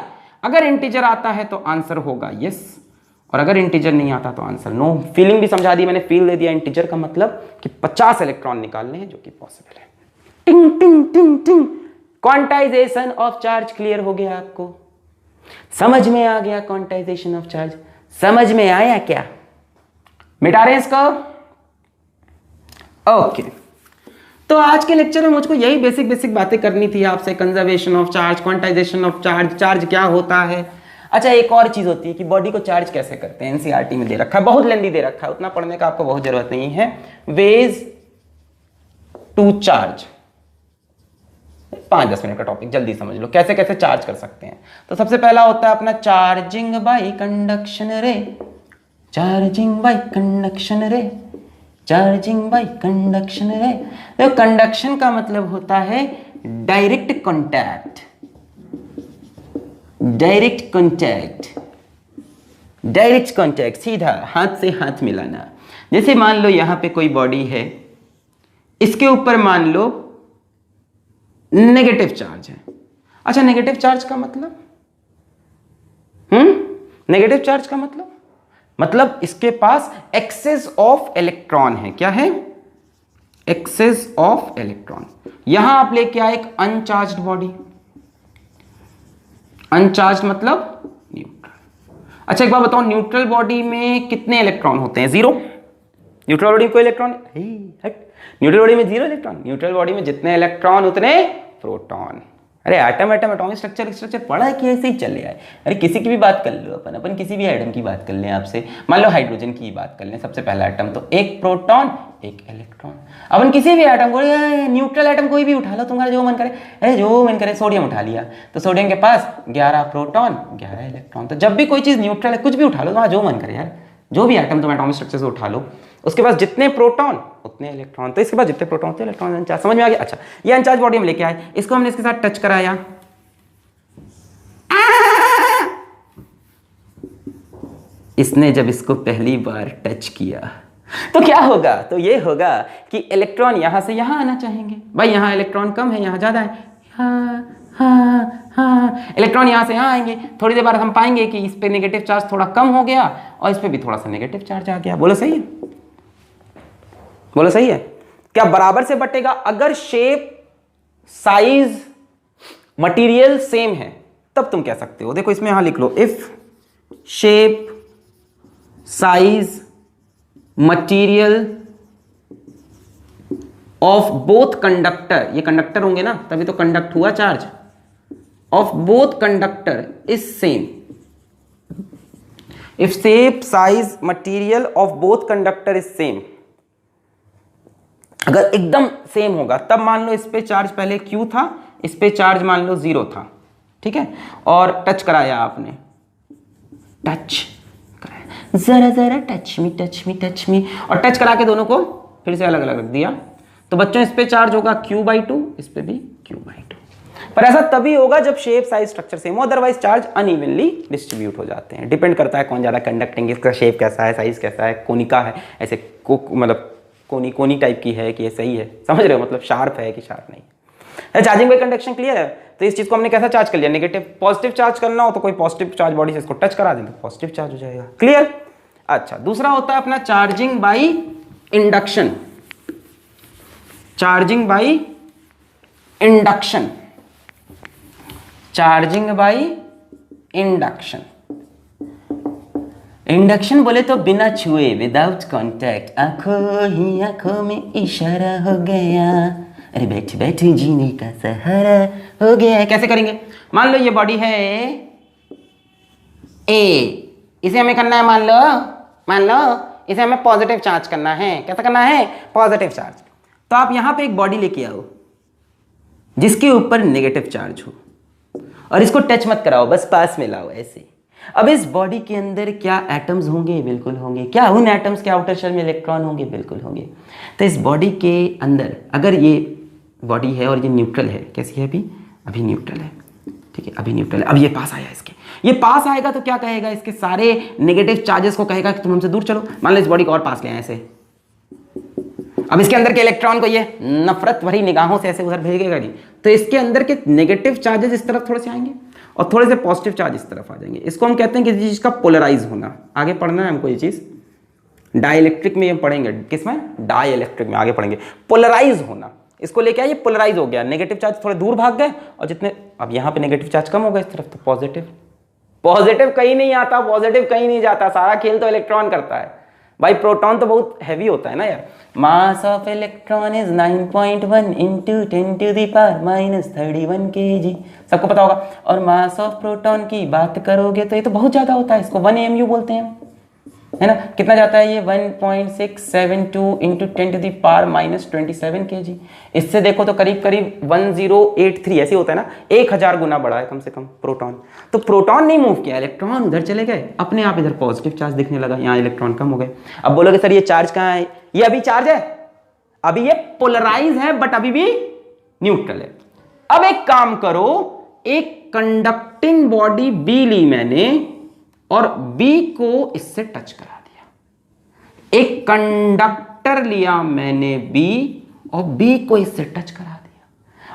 अगर इंटीजर आता है तो आंसर होगा यस, और अगर इंटीजर नहीं आता तो आंसर नो। फीलिंग भी समझा दी मैंने, फील दे दिया। इंटीजर का मतलब कि 50 इलेक्ट्रॉन निकालने हैं, जो कि पॉसिबल है। टिंग टिंग टिंग टिंग। क्वांटाइजेशन ऑफ चार्ज क्लियर हो गया आपको? समझ में आ गया क्वांटाइजेशन ऑफ चार्ज? समझ में आया क्या? मिटा रहे हैं इसको? ओके। तो आज के लेक्चर में मुझको यही बेसिक बेसिक बातें करनी थी आपसे। Conservation of charge, quantization of charge, charge क्या होता है। अच्छा, एक और चीज होती है कि बॉडी को चार्ज कैसे करते हैं। एनसीईआरटी में दे रखा है, बहुत लेंदी दे रखा है, उतना पढ़ने का आपको बहुत जरूरत नहीं है। वेज टू चार्ज, 5-10 मिनट का टॉपिक, जल्दी समझ लो कैसे कैसे चार्ज कर सकते हैं। तो सबसे पहला होता है अपना चार्जिंग बाय कंडक्शन रे, चार्जिंग बाय कंडक्शन रे, चार्जिंग बाय कंडक्शन रे। तो कंडक्शन का मतलब होता है direct contact, direct contact, direct contact, सीधा हाथ से हाथ मिलाना। जैसे मान लो यहां पे कोई बॉडी है, इसके ऊपर मान लो नेगेटिव चार्ज है। अच्छा, नेगेटिव चार्ज का मतलब नेगेटिव चार्ज का मतलब इसके पास एक्सेस ऑफ इलेक्ट्रॉन है। क्या है? Excess of electron. यहां आप लेके आए एक अनचार्ज्ड बॉडी, अनचार्ज मतलब न्यूट्रल। अच्छा, एक बार बताओ, न्यूट्रल बॉडी में कितने इलेक्ट्रॉन होते हैं? 0। न्यूट्रल बॉडी में कोई इलेक्ट्रॉन हट, न्यूट्रल बॉडी में 0 इलेक्ट्रॉन। न्यूट्रल बॉडी में जितने इलेक्ट्रॉन उतने प्रोटॉन। अरे एटम एटॉमिक स्ट्रक्चर पढ़ा है कि ऐसे ही चले आए? अरे किसी की भी बात कर लो, अपन किसी भी एटम की बात कर लें आपसे। मान लो हाइड्रोजन की बात कर लें, सबसे पहला एटम, तो एक प्रोटॉन एक इलेक्ट्रॉन। अपन किसी भी एटम को, न्यूट्रल एटम कोई भी उठा लो, तुम्हारा जो मन करे। अरे जो मन करे, सोडियम उठा लिया तो सोडियम के पास 11 प्रोटॉन 11 इलेक्ट्रॉन। तो जब भी कोई चीज न्यूट्रल है, कुछ भी उठा लो, तुम्हारा जो मन करे यार, जो भी एटम तुम एटॉमिक स्ट्रक्चर से उठा लो, उसके पास जितने प्रोटॉन उतने इलेक्ट्रॉन। तो इसके पास जितने प्रोटॉन उतने इलेक्ट्रॉन। अनचार्ज, समझ में आ गया? अच्छा, ये अनचार्ज बॉडी हम लेके आए, इसको हमने इसके साथ टच कराया, इसने जब इसको पहली बार टच किया तो क्या होगा? तो ये होगा कि इलेक्ट्रॉन यहां से यहां आना चाहेंगे। भाई यहां इलेक्ट्रॉन कम है, यहां ज्यादा है, इलेक्ट्रॉन यहां से यहां आएंगे। थोड़ी देर बाद हम पाएंगे कि इस पे नेगेटिव चार्ज थोड़ा कम हो गया और इस पे भी थोड़ा सा नेगेटिव चार्ज आ गया। बोलो सही है? बोलो सही है? क्या बराबर से बटेगा? अगर शेप, साइज, मटेरियल सेम है तब तुम कह सकते हो। देखो इसमें यहां लिख लो, if shape, size, material of both conductor, ये कंडक्टर होंगे ना, तभी तो कंडक्ट हुआ charge, of both conductor is same. If shape, size, material of both conductor is same, अगर एकदम सेम होगा तब मान लो इस पे चार्ज पहले Q था, इस पे चार्ज मान लो 0 था, ठीक है, और टच कराया आपने, टच कराया, जरा जरा touch me touch me touch me, और टच करा के दोनों को फिर से अलग अलग रख दिया, तो बच्चों इस पे चार्ज होगा Q/2, इस पे भी Q/2। पर ऐसा तभी होगा जब शेप, साइज, स्ट्रक्चर सेम हो, अदरवाइज चार्ज अनइवनली डिस्ट्रीब्यूट हो जाते हैं। डिपेंड करता है कौन ज्यादा कंडक्टिंग, इसका शेप कैसा है, साइज कैसा है, कोनिका है, ऐसे मतलब कोनी टाइप की है कि ये सही है, समझ रहे हो, मतलब शार्प है कि शार्प नहीं। चार्जिंग बाय कंडक्शन क्लियर है? तो इस चीज को हमने कैसा चार्ज कर लिया, नेगेटिव। पॉजिटिव चार्ज करना हो तो कोई पॉजिटिव चार्ज बॉडी से इसको टच करा दें तो पॉजिटिव चार्ज हो जाएगा। क्लियर? अच्छा, दूसरा होता है अपना charging by induction. Charging by induction, charging by induction. Induction बोले तो बिना छुए, विदाउट कांटेक्ट, आंखों ही आंखों में इशारा हो गया, अरे बैठ बैठ जीने का सहारा हो गया। कैसे करेंगे? मान लो ये बॉडी है ए, इसे हमें करना है, मान लो इसे हमें पॉजिटिव चार्ज करना है। कैसा करना है? Positive charge. तो आप यहां पे एक बॉडी लेके आओ जिसके ऊपर नेगेटिव चार्ज हो, और इसको टच मत कराओ, बस पास में लाओ ऐसे। अब इस बॉडी के अंदर क्या एटम्स होंगे? बिल्कुल होंगे। क्या उन एटम्स के आउटर शेल में इलेक्ट्रॉन होंगे? बिल्कुल होंगे। तो इस बॉडी के अंदर अगर ये बॉडी है और ये न्यूट्रल है, कैसी है अभी न्यूट्रल है, ठीक है, अभी न्यूट्रल है। अब ये पास आया, इसके ये पास आएगा तो क्या कहेगा? इसके सारे नेगेटिव चार्जेस को कहेगा कि तुम हमसे दूर चलो। मान लो इस बॉडी को और पास ले आए ऐसे, अब इसके अंदर के इलेक्ट्रॉन को ये नफरत भरी निगाहों से ऐसे उधर भेजेगा नहीं, तो इसके अंदर के नेगेटिव चार्जेस इस तरफ थोड़े से आएंगे और थोड़े से पॉजिटिव चार्ज इस तरफ आ जाएंगे। इसको हम कहते हैं किसी चीज का पोलराइज होना। आगे पढ़ना है हमको ये चीज, डाइलेक्ट्रिक में ये पढ़ेंगे। किसमें? डाइलेक्ट्रिक में आगे पढ़ेंगे। पोलराइज होना, इसको लेके आइए, पोलराइज हो गया, नेगेटिव चार्ज थोड़े दूर भाग गए और जितने अब यहाँ पे नेगेटिव चार्ज कम हो गया इस तरफ, तो पॉजिटिव कहीं नहीं आता, पॉजिटिव कहीं नहीं जाता, सारा खेल तो इलेक्ट्रॉन करता है भाई। प्रोटॉन तो बहुत हैवी होता है ना यार। Mass of electron is 9.1 into 10⁻³ kg, सबको पता होगा। और मास ऑफ प्रोटॉन की बात करोगे तो ये तो बहुत ज्यादा होता है, इसको 1 AMU बोलते हैं, है ना। कितना जाता है ये? 1.672 इंटू 10⁻27 kg। इससे देखो तो करीब करीब 1083 ऐसे होता है ना, 1000 गुना बड़ा है कम से कम प्रोटॉन। तो प्रोटॉन नहीं मूव किया, इलेक्ट्रॉन उधर चले गए, अपने आप इधर पॉजिटिव चार्ज दिखने लगा, यहाँ इलेक्ट्रॉन कम हो गए। अब बोलोगे सर ये चार्ज कहाँ है? ये अभी चार्ज है, अभी ये पोलराइज है बट अभी भी न्यूट्रल है। अब एक काम करो, एक कंडक्टिंग बॉडी बी ली मैंने और B को इससे टच करा दिया। एक कंडक्टर लिया मैंने B और B को इससे टच करा दिया।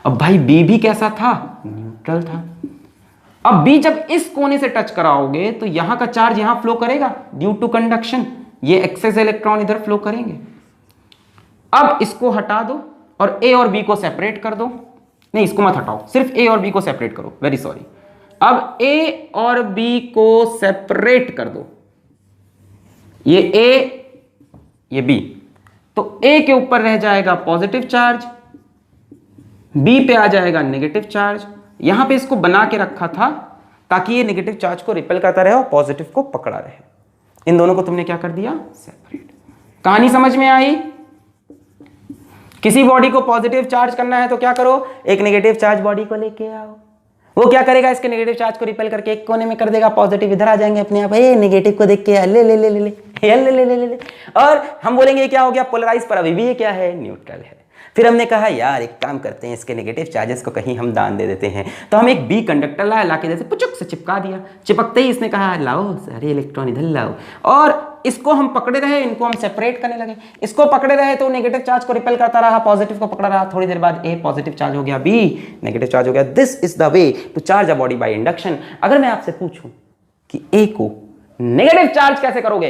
अब भाई B भी कैसा था? न्यूट्रल था। अब B जब इस कोने से टच कराओगे तो यहां का चार्ज यहां फ्लो करेगा ड्यू टू कंडक्शन, ये एक्सेस इलेक्ट्रॉन इधर फ्लो करेंगे। अब इसको हटा दो और A और B को सेपरेट कर दो। नहीं, इसको मत हटाओ, सिर्फ A और B को सेपरेट करो, वेरी सॉरी। अब A और B को सेपरेट कर दो, ये A ये B, तो A के ऊपर रह जाएगा पॉजिटिव चार्ज, B पे आ जाएगा नेगेटिव चार्ज। यहां पे इसको बना के रखा था ताकि ये नेगेटिव चार्ज को रिपेल करता रहे और पॉजिटिव को पकड़ा रहे। इन दोनों को तुमने क्या कर दिया? सेपरेट। कहानी समझ में आई? किसी बॉडी को पॉजिटिव चार्ज करना है तो क्या करो? एक नेगेटिव चार्ज बॉडी को लेके आओ, वो क्या करेगा? इसके नेगेटिव चार्ज को रिपेल करके एक कोने में कर देगा, पॉजिटिव इधर आ जाएंगे अपने आप। ए नेगेटिव को देख के ले ले ले ले ले ले ले ले ले, और हम बोलेंगे क्या हो गया? पोलराइज। पर अभी भी ये क्या है? न्यूट्रल है। फिर हमने कहा यार एक काम करते हैं, इसके नेगेटिव चार्जेस को कहीं हम दान दे देते हैं। तो हम एक B कंडक्टर लाए, लाके जैसे पुचुक से चिपका दिया। चिपकते ही इसने कहा लाओ सारे इलेक्ट्रॉन इधर लाओ, और इसको हम पकड़े रहे, इनको हम सेपरेट करने लगे। इसको पकड़े रहे तो नेगेटिव चार्ज को रिपेल करता रहा, पॉजिटिव को पकड़ा रहा। थोड़ी देर बाद A पॉजिटिव चार्ज हो गया, B नेगेटिव चार्ज हो गया। This is the way to charge a body by induction. अगर मैं आपसे पूछूं कि A को नेगेटिव चार्ज कैसे करोगे,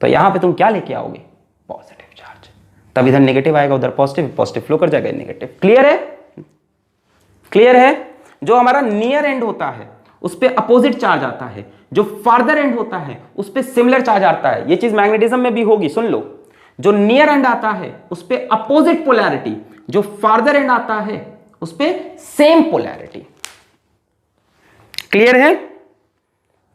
तो यहां पे तुम क्या लेके आओगे? Positive charge. तब इधर नेगेटिव आएगा, उधर पॉजिटिव, पॉजिटिव फ्लो कर जाएगा नेगेटिव। क्लियर है? क्लियर है? जो हमारा नियर एंड होता है उस पे अपोजिट चार्ज आता है, जो फार्दर एंड होता है उस पे सिमिलर चार्ज आता है। ये चीज मैग्नेटिज्म में भी होगी, सुन लो। जो नियर एंड आता है उस पे अपोजिट पोलैरिटी, जो फार्दर एंड आता है उस पे सेम पोलैरिटी। क्लियर है?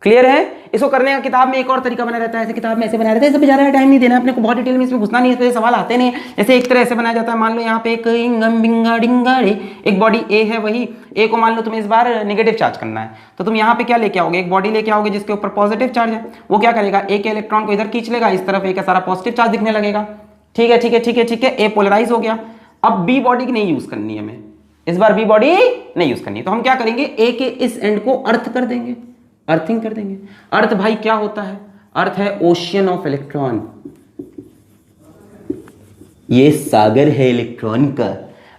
क्लियर है? इसको करने का किताब में एक और तरीका बना रहता है, ऐसे किताब में ऐसे बनाया रहता है। इससे ज्यादा टाइम नहीं देना अपने को, बहुत डिटेल में इसमें घुसना नहीं है, तो ये सवाल आते नहीं। जैसे एक तरह ऐसे बनाया जाता है, मान लो यहाँ पे एक इंगम बिंगा डिंगा रे, एक बॉडी ए है, वही ए को मान लो तुम्हें इस बार नेगेटिव चार्ज करना है, तो तुम यहाँ पे क्या लेके आओगे? एक बॉडी लेके आओगे जिसके ऊपर पॉजिटिव चार्ज है। वो क्या करेगा? ए के इलेक्ट्रॉन को इधर खींच लेगा, इस तरफ ए का सारा पॉजिटिव चार्ज दिखने लगेगा। ठीक है, ठीक है, ठीक है, ठीक है। ए पोलराइज हो गया। अब बी बॉडी की नहीं यूज करनी है हमें, इस बार बी बॉडी नहीं यूज करनी है, तो हम क्या करेंगे? ए के इस एंड को अर्थ कर देंगे, अर्थिंग कर देंगे। अर्थ भाई क्या होता है? अर्थ है ओशियन ऑफ इलेक्ट्रॉन, ये सागर है इलेक्ट्रॉन का।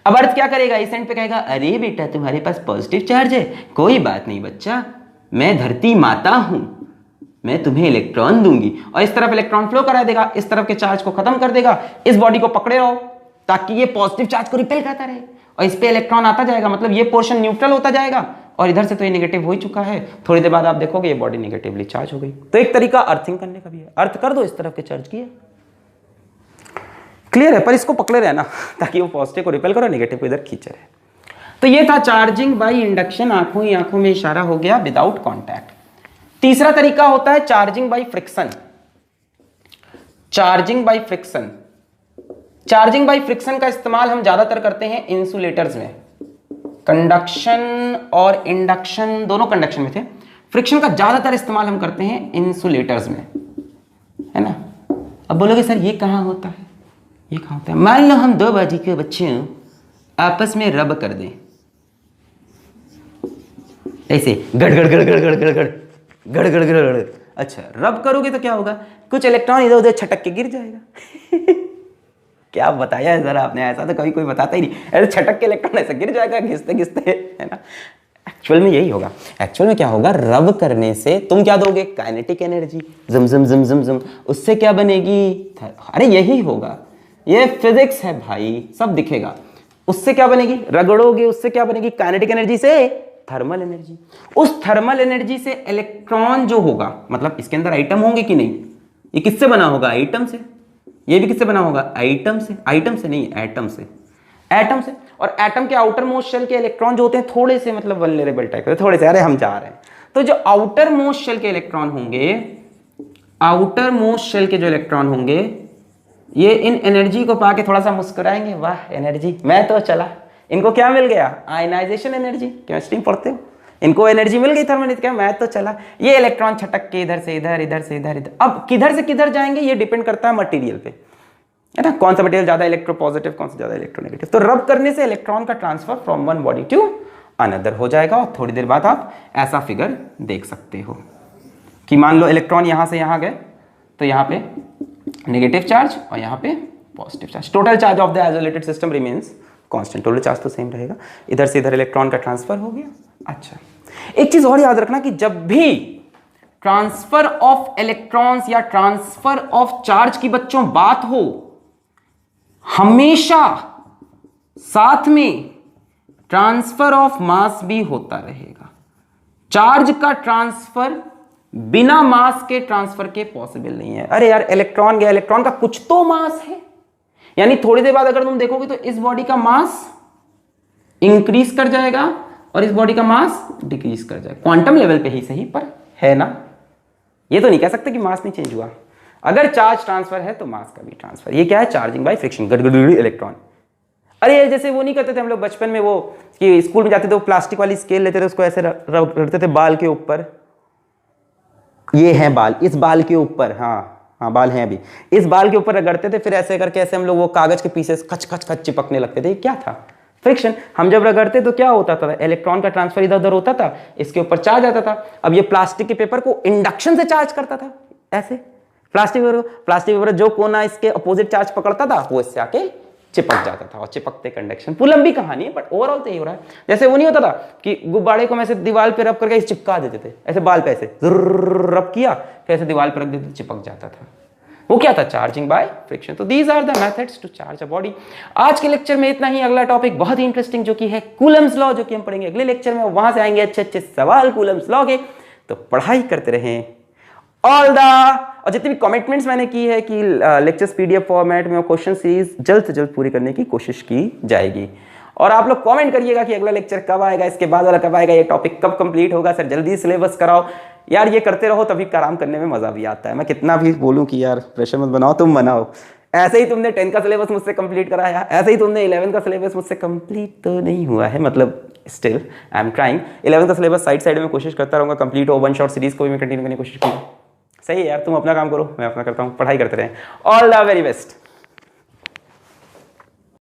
अब अर्थ क्या करेगा? इस एंड पे कहेगा अरे बेटा तुम्हारे पास पॉजिटिव चार्ज है, कोई बात नहीं बच्चा, मैं धरती माता हूं, मैं तुम्हें इलेक्ट्रॉन दूंगी। और इस तरफ इलेक्ट्रॉन फ्लो करा देगा, इस तरफ के चार्ज को खत्म कर देगा। इस बॉडी को पकड़े रहो, ताकि ये पॉजिटिव चार्ज को रिपेल करता रहे और इस पे इलेक्ट्रॉन आता जाएगा, मतलब ये पोर्शन न्यूट्रल होता जाएगा और इधर से तो ये नेगेटिव हो ही चुका है, थोड़ी देर बाद आप देखोगे ये बॉडी नेगेटिवली चार्ज हो गई। तो एक तरीका अर्थिंग करने का भी है, अर्थ कर दो इस तरफ के चार्ज की, क्लियर है, पर इसको पकड़े रहना ताकि वो पॉजिटिव को रिपेल करो, नेगेटिव को इधर खींचे रहे। तो ये था चार्जिंग बाय इंडक्शन, आंखों ही आंखों में इशारा हो गया, विदाउट कॉन्टैक्ट। तीसरा तरीका होता है charging by friction. Charging by friction, charging by friction का इस्तेमाल हम ज्यादातर करते हैं इंसुलेटर्स में। कंडक्शन और इंडक्शन दोनों कंडक्शन में थे, फ्रिक्शन का ज्यादातर इस्तेमाल हम करते हैं इंसुलेटर्स में, है ना। अब बोलोगे सर ये कहां होता है, ये कहां होता है? मान लो हम दो बाजी के बच्चे आपस में रब कर दें, ऐसे गड़ गड़ गड़ गड़ गड़ गड़ गड़ गड़ गड़ गड़ गड़। अच्छा, रब करोगे तो क्या होगा, कुछ इलेक्ट्रॉन इधर उधर छटक के गिर जाएगा क्या बताया है जरा आपने, ऐसा तो कभी कोई बताता ही नहीं, ऐसे छटक के इलेक्ट्रॉन ऐसे गिर जाएगा घिसते घिसते, है ना। एक्चुअल में यही होगा, एक्चुअल में क्या होगा, रब करने से तुम क्या दोगे, काइनेटिक एनर्जी, जम जम जम जम जम, उससे क्या बनेगी, अरे यही होगा, ये फिजिक्स है भाई, सब दिखेगा। उससे क्या बनेगी, रगड़ोगे उससे क्या बनेगी, काइनेटिक एनर्जी से थर्मल एनर्जी। उस थर्मल एनर्जी से इलेक्ट्रॉन जो होगा, मतलब इसके अंदर आइटम होंगे कि नहीं, ये किससे बना होगा, आइटम से, ये भी किससे बना होगा, आइटम से, आइटम से नहीं एटम से, एटम से। और एटम के आउटर मोस्ट शेल के इलेक्ट्रॉन जो होते हैं थोड़े से मतलब वल्नरेबल टाइप के, थोड़े से, अरे हम जा रहे हैं। तो जो आउटर मोस्ट शेल के इलेक्ट्रॉन होंगे, आउटर मोस्ट शेल के जो इलेक्ट्रॉन होंगे, ये इन एनर्जी को पाके थोड़ा सा मुस्कुराएंगे, वाह एनर्जी, मैं तो चला। इनको क्या मिल गया, आयनाइजेशन एनर्जी, केमिस्ट्री पढ़ते हो, इनको एनर्जी मिल गई थर्मल, क्या मैं तो चला। ये इलेक्ट्रॉन छटक के इधर से इधर, इधर से इधर, इधर। अब किधर से किधर जाएंगे ये डिपेंड करता है मटेरियल पे, है ना, कौन सा मटेरियल ज्यादा इलेक्ट्रोपॉजिटिव, कौन सा ज्यादा इलेक्ट्रोनेगेटिव। तो रब करने से इलेक्ट्रॉन का transfer from one body to another हो जाएगा और थोड़ी देर बाद आप ऐसा फिगर देख सकते हो कि मान लो इलेक्ट्रॉन यहां से यहां गए तो यहाँ पे नेगेटिव चार्ज और यहाँ पे positive charge, total charge of the isolated system remains constant, total charge तो सेम रहेगा, इधर से इधर इलेक्ट्रॉन का ट्रांसफर हो गया। अच्छा, एक चीज और याद रखना कि जब भी ट्रांसफर ऑफ इलेक्ट्रॉन्स या ट्रांसफर ऑफ चार्ज की बच्चों बात हो, हमेशा साथ में ट्रांसफर ऑफ मास भी होता रहेगा। चार्ज का ट्रांसफर बिना मास के ट्रांसफर के पॉसिबल नहीं है। अरे यार इलेक्ट्रॉन गया, इलेक्ट्रॉन का कुछ तो मास है, यानी थोड़ी देर बाद अगर तुम देखोगे तो इस बॉडी का मास इंक्रीज कर जाएगा और इस बॉडी का मास डिक्रीज कर जाएगा, क्वांटम लेवल पे ही सही, पर है ना। ये तो नहीं कह सकते कि मास नहीं चेंज हुआ, अगर चार्ज ट्रांसफर है तो मास का भी ट्रांसफर। ये क्या है, चार्जिंग बाय फ्रिक्शन, गड़गड़ी इलेक्ट्रॉन। अरे जैसे वो नहीं करते थे हम लोग बचपन में, वो कि स्कूल में जाते थे, वो प्लास्टिक वाली स्केल लेते थे, उसको ऐसे रखते थे बाल के ऊपर, ये है बाल, इस बाल के ऊपर, हाँ हाँ बाल हैं अभी, इस बाल के ऊपर रगड़ते थे, फिर ऐसे करके ऐसे हम लोग वो कागज के पीसेस खच खच खच चिपकने लगते थे। क्या था, फ्रिक्शन। हम जब रगड़ते तो क्या होता था, इलेक्ट्रॉन का ट्रांसफर इधर उधर होता था, इसके ऊपर चार्ज आता था। अब ये प्लास्टिक के पेपर को इंडक्शन से चार्ज करता था, ऐसे प्लास्टिक पेपर जो कोना इसके अपोजिट चार्ज पकड़ता था वो इससे आके चिपक जाता था और चिपकते कंडक्शन। पूरी लंबी कहानी है बट ओवरऑल तो यही हो रहा है। जैसे वो नहीं होता था कि गुब्बारे को मैं ऐसे दीवार पे रब करके चिपका देते थे, ऐसे बाल पे ऐसे रब किया, फिर ऐसे दीवार पे रख देते, चिपक जाता था। वो क्या था, चार्जिंग बाय फ्रिक्शन। तो these are the methods to charge a body. आज के लेक्चर में इतना ही। अगला टॉपिक बहुत ही इंटरेस्टिंग जो कि है कूलम्स लॉ, जो कि हम पढ़ेंगे अगले लेक्चर में। वहां से आएंगे अच्छे अच्छे सवाल कूलम्स लॉ के। तो पढ़ाई करते रहें ऑल द, और जितनी भी कमिटमेंट्स मैंने की है कि लेक्चर्स पीडीएफ फॉर्मेट में और क्वेश्चन सीरीज जल्द से जल्द पूरी करने की कोशिश की जाएगी। और आप लोग कमेंट करिएगा कि अगला लेक्चर कब आएगा, इसके बाद वाला कब आएगा, ये टॉपिक कब कंप्लीट होगा। सर जल्दी सिलेबस कराओ यार, ये करते रहो तभी काम करने में मजा भी आता है। मैं कितना भी बोलूं कि यार प्रेशर मत बनाओ, तुम बनाओ। ऐसे ही तुमने 10 का सिलेबस मुझसे कंप्लीट कराया, ऐसे ही तुमने 11 का सिलेबस मुझसे कंप्लीट तो नहीं हुआ है, मतलब स्टिल आई एम ट्राइंग। 11 का सिलेबस साइड में कोशिश करता रहूंगा कंप्लीट हो। वन शॉट सीरीज को भी मैं कंटिन्यू करने की कोशिश की। सही है यार, तुम अपना काम करो, मैं अपना करता हूँ। पढ़ाई करते रहें। All the very best.